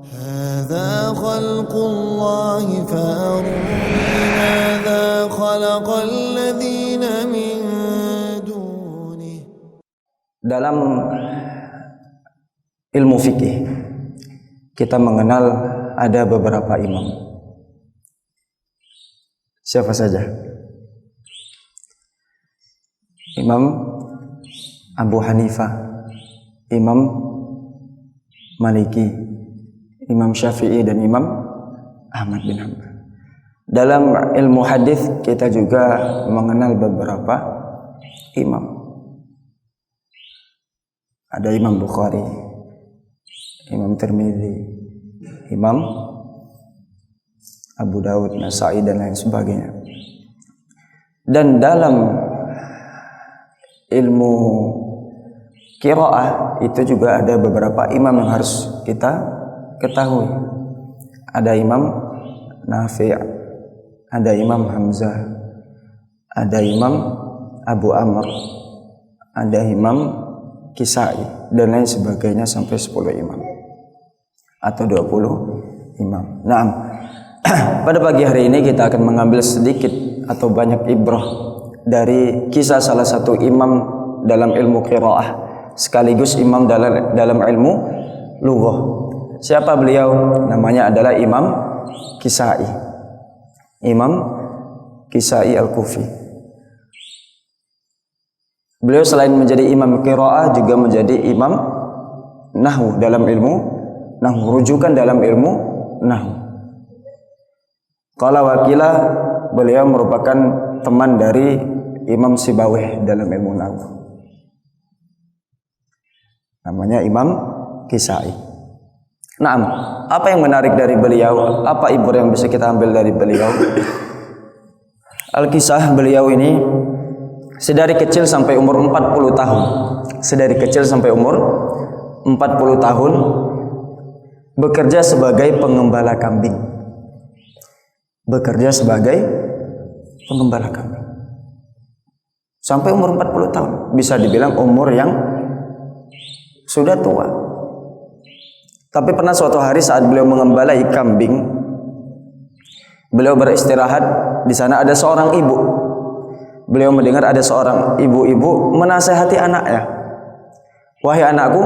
هذا خلق الله فأروني ماذا خلق الذين من دونه. Dalam ilmu fikih kita mengenal ada beberapa imam. Siapa saja? Imam Abu Hanifah, Imam Maliki, Imam Syafi'i, dan Imam Ahmad bin Hanbal. Dalam ilmu hadis kita juga mengenal beberapa imam. Ada Imam Bukhari, Imam Tirmidzi, Imam Abu Daud, Nasa'i, dan lain sebagainya. Dan dalam ilmu qiraah itu juga ada beberapa imam yang harus kita ketahui. Ada Imam Nafi', ada Imam Hamzah, ada Imam Abu Amr, ada Imam Kisai, dan lain sebagainya sampai 10 imam atau 20 imam. Nah, pada pagi hari ini kita akan mengambil sedikit atau banyak ibrah dari kisah salah satu imam dalam ilmu qiraah sekaligus imam dalam ilmu lughah. Siapa beliau? Namanya adalah Imam Kisai. Imam Kisai Al-Kufi. Beliau selain menjadi imam qiraah juga menjadi imam nahwu dalam ilmu nahwu, rujukan dalam ilmu nahwu. Qala wakilah, beliau merupakan teman dari Imam Sibawayh dalam ilmu nahwu. Namanya Imam Kisai. Nah, apa yang menarik dari beliau? Apa ibrah yang bisa kita ambil dari beliau? Al-Kisah beliau ini sedari kecil sampai umur 40 tahun. Sedari kecil sampai umur 40 tahun bekerja sebagai pengembala kambing. Bekerja sebagai pengembala kambing. Sampai umur 40 tahun. Bisa dibilang umur yang sudah tua. Tapi pernah suatu hari saat beliau mengembalai kambing, beliau beristirahat. Di sana ada seorang ibu. Beliau mendengar ada seorang ibu-ibu menasihati anaknya. Wahai anakku,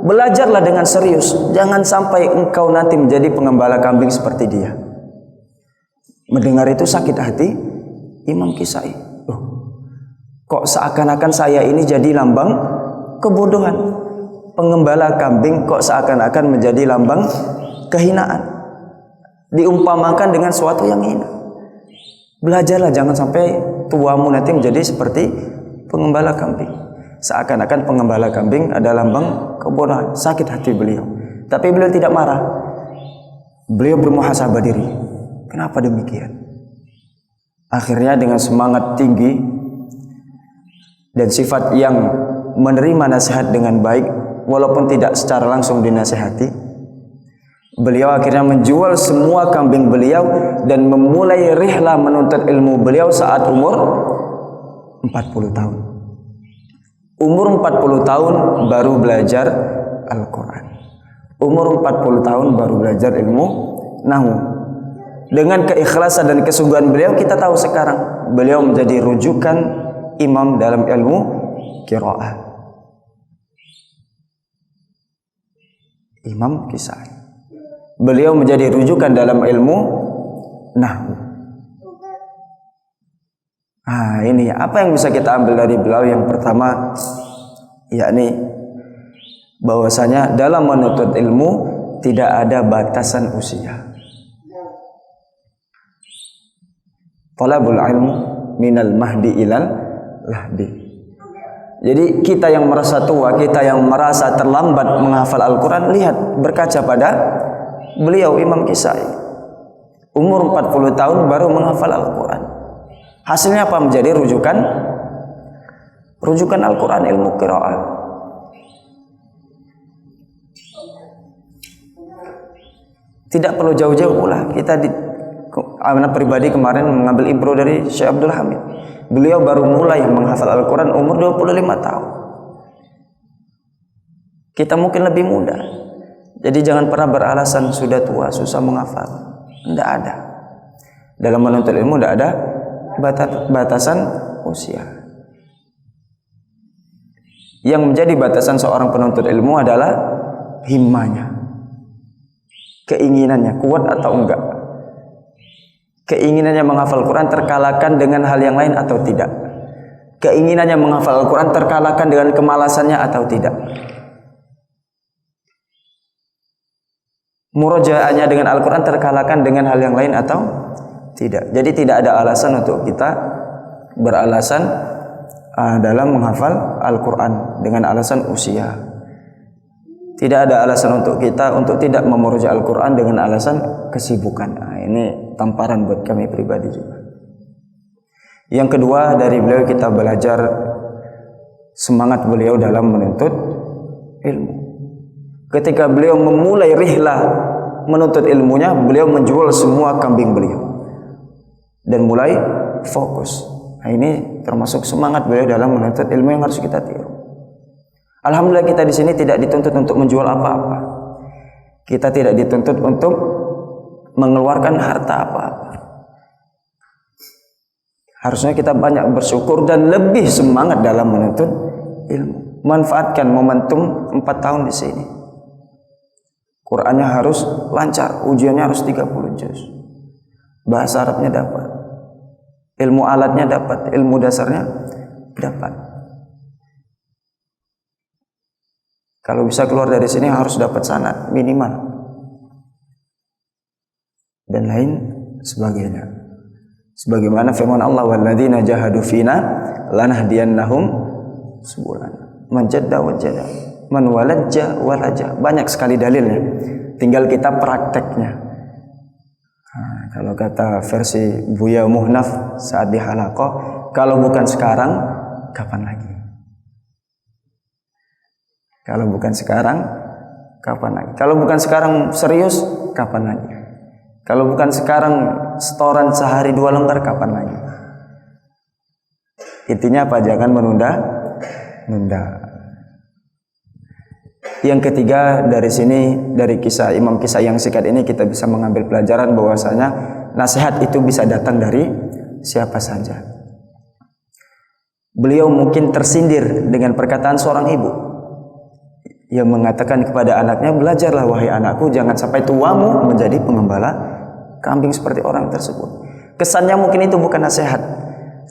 belajarlah dengan serius. Jangan sampai engkau nanti menjadi pengembala kambing seperti dia. Mendengar itu sakit hati Imam Kisai. Kok seakan-akan saya ini jadi lambang kebodohan. Pengembala kambing kok seakan-akan menjadi lambang kehinaan. Diumpamakan dengan suatu yang hina. Belajarlah, jangan sampai tuamu nanti menjadi seperti pengembala kambing. Seakan-akan pengembala kambing adalah lambang kebodohan. Sakit hati beliau. Tapi beliau tidak marah. Beliau bermuhasabah diri. Kenapa demikian? Akhirnya dengan semangat tinggi dan sifat yang menerima nasihat dengan baik, walaupun tidak secara langsung dinasihati, beliau akhirnya menjual semua kambing beliau dan memulai rihlah menuntut ilmu beliau saat umur 40 tahun. Umur 40 tahun baru belajar Al-Quran. Umur 40 tahun baru belajar ilmu nahwu. Dengan keikhlasan dan kesungguhan beliau, kita tahu sekarang beliau menjadi rujukan imam dalam ilmu qiraah. Imam Kisai. Beliau menjadi rujukan dalam ilmu nahwu. Ini apa yang bisa kita ambil dari beliau? Yang pertama, yakni bahwasanya dalam menuntut ilmu tidak ada batasan usia. Talabul ilmu minal mahdi ilal lahdi. Jadi kita yang merasa tua, kita yang merasa terlambat menghafal Al-Quran, lihat, berkaca pada beliau Imam Kisai. Umur 40 tahun baru menghafal Al-Quran. Hasilnya apa? Menjadi rujukan Al-Quran, ilmu qiraah. Tidak perlu jauh-jauh pula. Kita anak pribadi kemarin mengambil ibrah dari Syekh Abdul Hamid. Beliau baru mulai menghafal Al-Quran umur 25 tahun. Kita mungkin lebih muda. Jadi jangan pernah beralasan sudah tua, susah menghafal. Tidak ada. Dalam menuntut ilmu tidak ada batasan usia. Yang menjadi batasan seorang penuntut ilmu adalah himmahnya, keinginannya kuat atau enggak. Keinginannya menghafal Quran terkalahkan dengan hal yang lain atau tidak. Keinginannya menghafal Al-Quran terkalahkan dengan kemalasannya atau tidak. Murojaahnya dengan Al-Quran terkalahkan dengan hal yang lain atau tidak. Jadi tidak ada alasan untuk kita beralasan dalam menghafal Al-Quran dengan alasan usia. Tidak ada alasan untuk kita untuk tidak memurojaah Al-Quran dengan alasan kesibukan. Ini tamparan buat kami pribadi juga. Yang kedua, dari beliau kita belajar semangat beliau dalam menuntut ilmu. Ketika beliau memulai rihlah menuntut ilmunya, beliau menjual semua kambing beliau dan mulai fokus. Nah, ini termasuk semangat beliau dalam menuntut ilmu yang harus kita tiru. Alhamdulillah kita di sini tidak dituntut untuk menjual apa-apa. Kita tidak dituntut untuk mengeluarkan harta apa-apa. Harusnya kita banyak bersyukur dan lebih semangat dalam menuntut ilmu. Manfaatkan momentum 4 tahun di sini. Qurannya harus lancar, ujiannya harus 30 juz. Bahasa Arabnya dapat. Ilmu alatnya dapat, ilmu dasarnya dapat. Kalau bisa keluar dari sini harus dapat sanad minimal. Dan lain sebagainya. Sebagaimana firman Allah, walladzina jahadu fina lanahdiyannahum subulana. Man jadda wajada, man walajja walaja. Banyak sekali dalilnya. Tinggal kita prakteknya. Nah, kalau kata versi Buya Muhnaf saat di halaqah, kalau bukan sekarang, kapan lagi? Kalau bukan sekarang, kapan lagi? Kalau bukan sekarang serius, kapan lagi? Kalau bukan sekarang setoran sehari 2 lembar, kapan lagi? Intinya apa? Jangan menunda. Yang ketiga, dari sini, dari kisah Imam Kisah yang singkat ini, kita bisa mengambil pelajaran bahwasanya nasihat itu bisa datang dari siapa saja. Beliau mungkin tersindir dengan perkataan seorang ibu yang mengatakan kepada anaknya, belajarlah wahai anakku, jangan sampai tuamu menjadi pengembala kambing seperti orang tersebut. Kesannya mungkin itu bukan nasihat,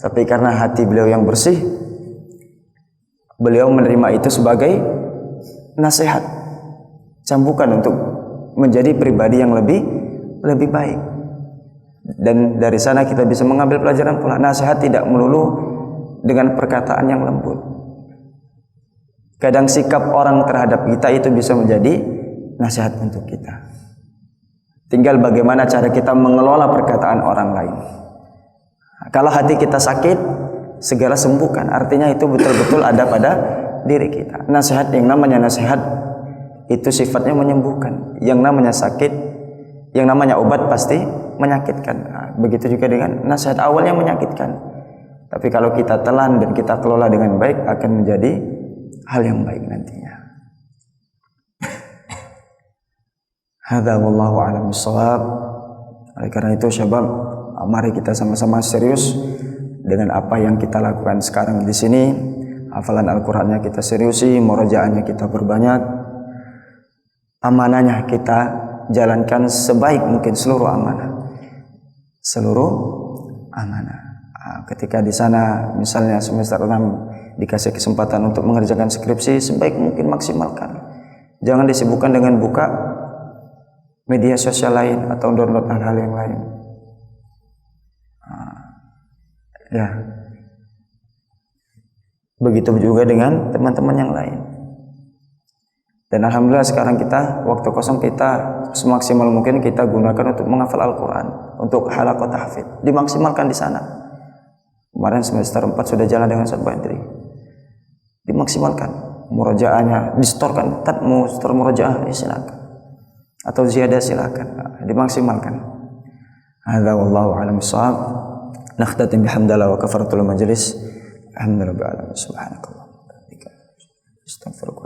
tapi karena hati beliau yang bersih, beliau menerima itu sebagai nasihat, cambukan untuk menjadi pribadi yang lebih baik. Dan dari sana kita bisa mengambil pelajaran pula, nasihat tidak melulu dengan perkataan yang lembut. Kadang sikap orang terhadap kita itu bisa menjadi nasihat untuk kita. Tinggal bagaimana cara kita mengelola perkataan orang lain. Kalau hati kita sakit, segera sembuhkan. Artinya itu betul-betul ada pada diri kita. Nasihat, yang namanya nasihat itu sifatnya menyembuhkan. Yang namanya sakit, yang namanya obat pasti menyakitkan. Nah, begitu juga dengan nasihat awalnya menyakitkan. Tapi kalau kita telan dan kita kelola dengan baik, akan menjadi hal yang baik nantinya. Hadza wallahu a'lam bishawab. Oleh karena itu syabab, mari kita sama-sama serius dengan apa yang kita lakukan sekarang di sini. Hafalan Al-Qur'annya kita seriusi, murojaahnya kita perbanyak. Amanahnya kita jalankan sebaik mungkin seluruh amanah. Seluruh amanah. Ketika di sana misalnya semester 6 dikasih kesempatan untuk mengerjakan skripsi, sebaik mungkin maksimalkan. Jangan disibukkan dengan buka media sosial lain atau download hal-hal yang lain. Ya. Begitu juga dengan teman-teman yang lain. Dan alhamdulillah sekarang kita, waktu kosong kita semaksimal mungkin kita gunakan untuk menghafal Al-Quran, untuk halaqah tahfidz. Dimaksimalkan di sana. Kemarin semester 4 sudah jalan dengan Ustaz Badri. Dimaksimalkan. Murojaahnya, distorkan. Mau setor murojaah, silakan. Atau ziyadah silakan, dimaksimalkan. Hadza wallahu a'lam bishawab. Nakhtatim bihamdillah wa kafaratul majlis. Alhamdulillah rabbil alamin. Subhanakallah. Astaghfirullah.